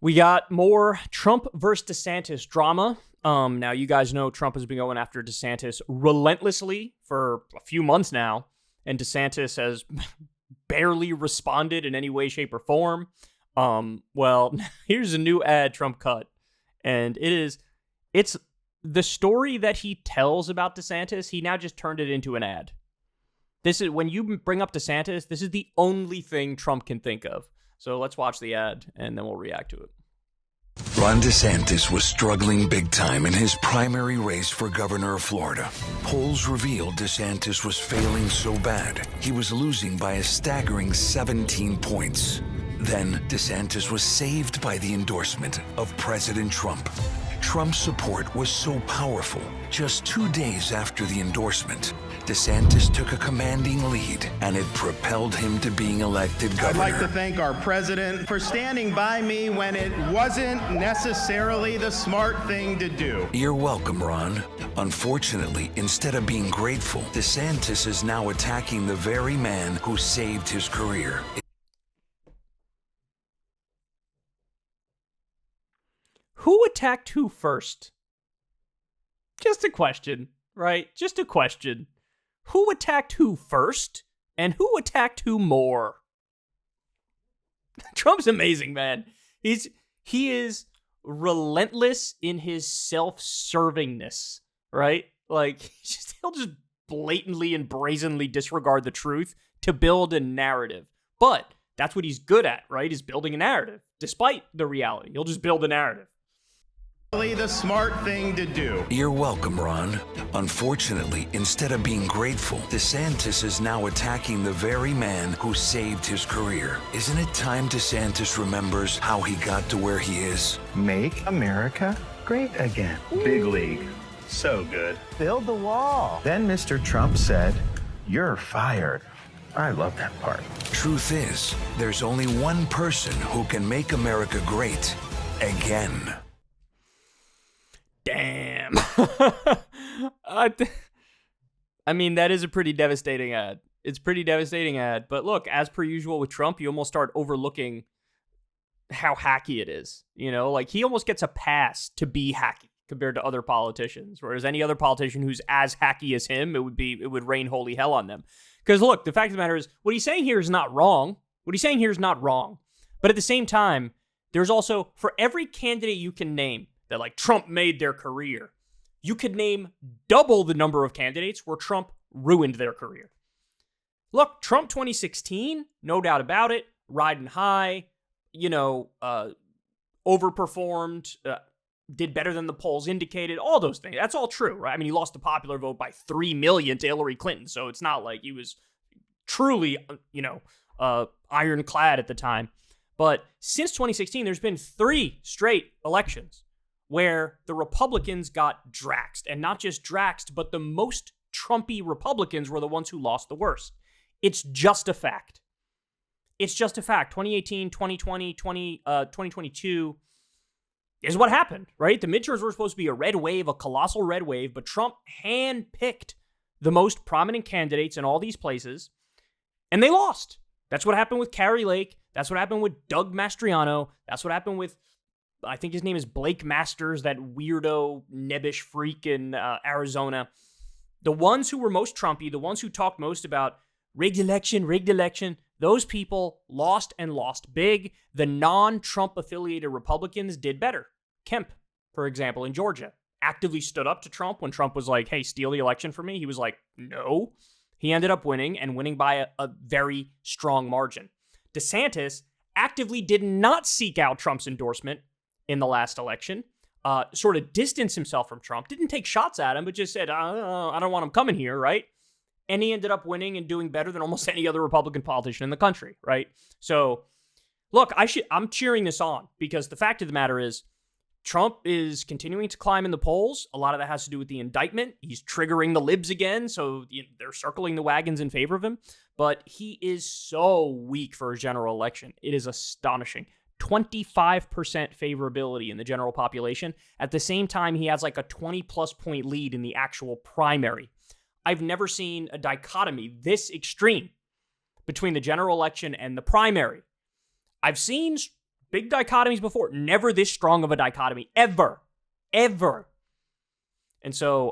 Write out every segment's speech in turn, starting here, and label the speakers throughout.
Speaker 1: We got more Trump versus DeSantis drama. Now, you guys know Trump has been going after DeSantis relentlessly for a few months now, and DeSantis has barely responded in any way, shape, or form. Well, here's a new ad Trump cut, and it's the story that he tells about DeSantis. He now just turned it into an ad. This is when you bring up DeSantis, this is the only thing Trump can think of. So let's watch the ad, and then we'll react to it.
Speaker 2: Ron DeSantis was struggling big time in his primary race for governor of Florida. Polls revealed DeSantis was failing so bad, he was losing by a staggering 17 points. Then, DeSantis was saved by the endorsement of President Trump. Trump's support was so powerful, just 2 days after the endorsement, DeSantis took a commanding lead, and it propelled him to being elected governor.
Speaker 3: I'd like to thank our president for standing by me when it wasn't necessarily the smart thing to do.
Speaker 2: You're welcome, Ron. Unfortunately, instead of being grateful, DeSantis is now attacking the very man who saved his career.
Speaker 1: Who attacked who first? Just a question, right? Just a question. Who attacked who first, and who attacked who more? Trump's amazing, man. He is relentless in his self-servingness, right? Like, he'll just blatantly and brazenly disregard the truth to build a narrative. But that's what he's good at, right? Is building a narrative. Despite the reality, he'll just build a narrative.
Speaker 3: The smart thing to do.
Speaker 2: You're welcome, Ron. Unfortunately, instead of being grateful, DeSantis is now attacking the very man who saved his career. Isn't it time DeSantis remembers how he got to where he is?
Speaker 4: Make America great again.
Speaker 3: Big league. So good.
Speaker 4: Build the wall. Then Mr. Trump said, "You're fired." I love that part.
Speaker 2: Truth is, there's only one person who can make America great again.
Speaker 1: Damn. I mean, that is a pretty devastating ad. It's a pretty devastating ad. But look, as per usual with Trump, you almost start overlooking how hacky it is. You know, like he almost gets a pass to be hacky compared to other politicians. Whereas any other politician who's as hacky as him, it would rain holy hell on them. Because look, the fact of the matter is, what he's saying here is not wrong. What he's saying here is not wrong. But at the same time, there's also, for every candidate you can name that like Trump made their career, you could name double the number of candidates where Trump ruined their career. Look, Trump 2016, no doubt about it, riding high, overperformed, did better than the polls indicated, all those things. That's all true, right? I mean, he lost the popular vote by 3 million to Hillary Clinton, so it's not like he was truly, ironclad at the time. But since 2016, there's been 3 straight elections where the Republicans got draxed. And not just draxed, but the most Trumpy Republicans were the ones who lost the worst. It's just a fact. It's just a fact. 2018, 2020, 2022 is what happened, right? The midterms were supposed to be a red wave, a colossal red wave, but Trump handpicked the most prominent candidates in all these places, and they lost. That's what happened with Kari Lake. That's what happened with Doug Mastriano. That's what happened with, I think his name is Blake Masters, that weirdo, nebbish freak in Arizona. The ones who were most Trumpy, the ones who talked most about rigged election, those people lost and lost big. The non-Trump affiliated Republicans did better. Kemp, for example, in Georgia, actively stood up to Trump when Trump was like, hey, steal the election from me. He was like, no. He ended up winning, and winning by a very strong margin. DeSantis actively did not seek out Trump's endorsement in the last election, sort of distanced himself from Trump, didn't take shots at him, but just said, I don't want him coming here, right? And he ended up winning and doing better than almost any other Republican politician in the country, right? So, look, I'm cheering this on because the fact of the matter is Trump is continuing to climb in the polls. A lot of that has to do with the indictment. He's triggering the libs again, so they're circling the wagons in favor of him. But he is so weak for his general election. It is astonishing. 25% favorability in the general population. At the same time, he has like a 20-plus point lead in the actual primary. I've never seen a dichotomy this extreme between the general election and the primary. I've seen big dichotomies before. Never this strong of a dichotomy. Ever. Ever. And so,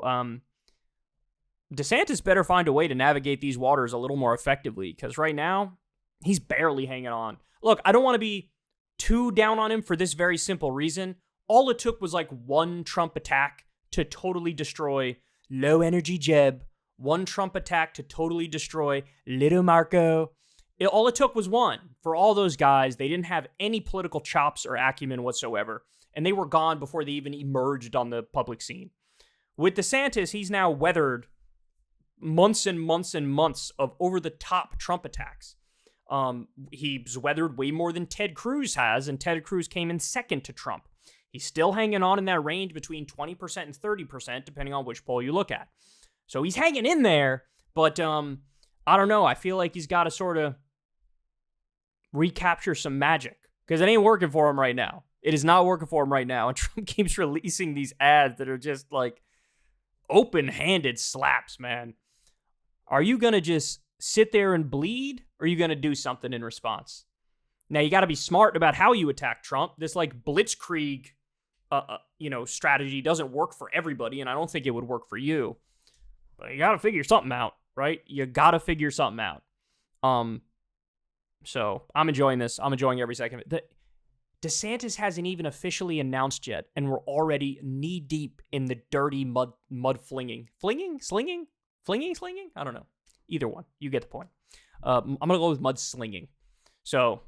Speaker 1: DeSantis better find a way to navigate these waters a little more effectively, because right now, he's barely hanging on. Look, I don't want to be too down on him for this very simple reason. All it took was like one Trump attack to totally destroy low energy Jeb. One Trump attack to totally destroy little Marco. All it took was one. For all those guys, they didn't have any political chops or acumen whatsoever, and they were gone before they even emerged on the public scene. With DeSantis, he's now weathered months and months and months of over-the-top Trump attacks. He's weathered way more than Ted Cruz has, and Ted Cruz came in second to Trump. He's still hanging on in that range between 20% and 30%, depending on which poll you look at. So he's hanging in there, but I don't know. I feel like he's got to sort of recapture some magic, because it ain't working for him right now. It is not working for him right now, and Trump keeps releasing these ads that are just like open-handed slaps, man. Are you going to just sit there and bleed, or are you going to do something in response? Now, you got to be smart about how you attack Trump. This like blitzkrieg, strategy doesn't work for everybody, and I don't think it would work for you. But you got to figure something out, right? You got to figure something out. So I'm enjoying this. I'm enjoying every second of it. DeSantis hasn't even officially announced yet, and we're already knee deep in the dirty mud flinging. Slinging? I don't know. Either one. You get the point. I'm going to go with mud slinging. So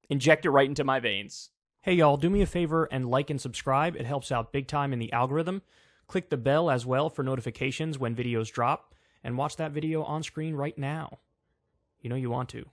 Speaker 1: inject it right into my veins. Hey, y'all, do me a favor and like and subscribe. It helps out big time in the algorithm. Click the bell as well for notifications when videos drop, and watch that video on screen right now. You know you want to.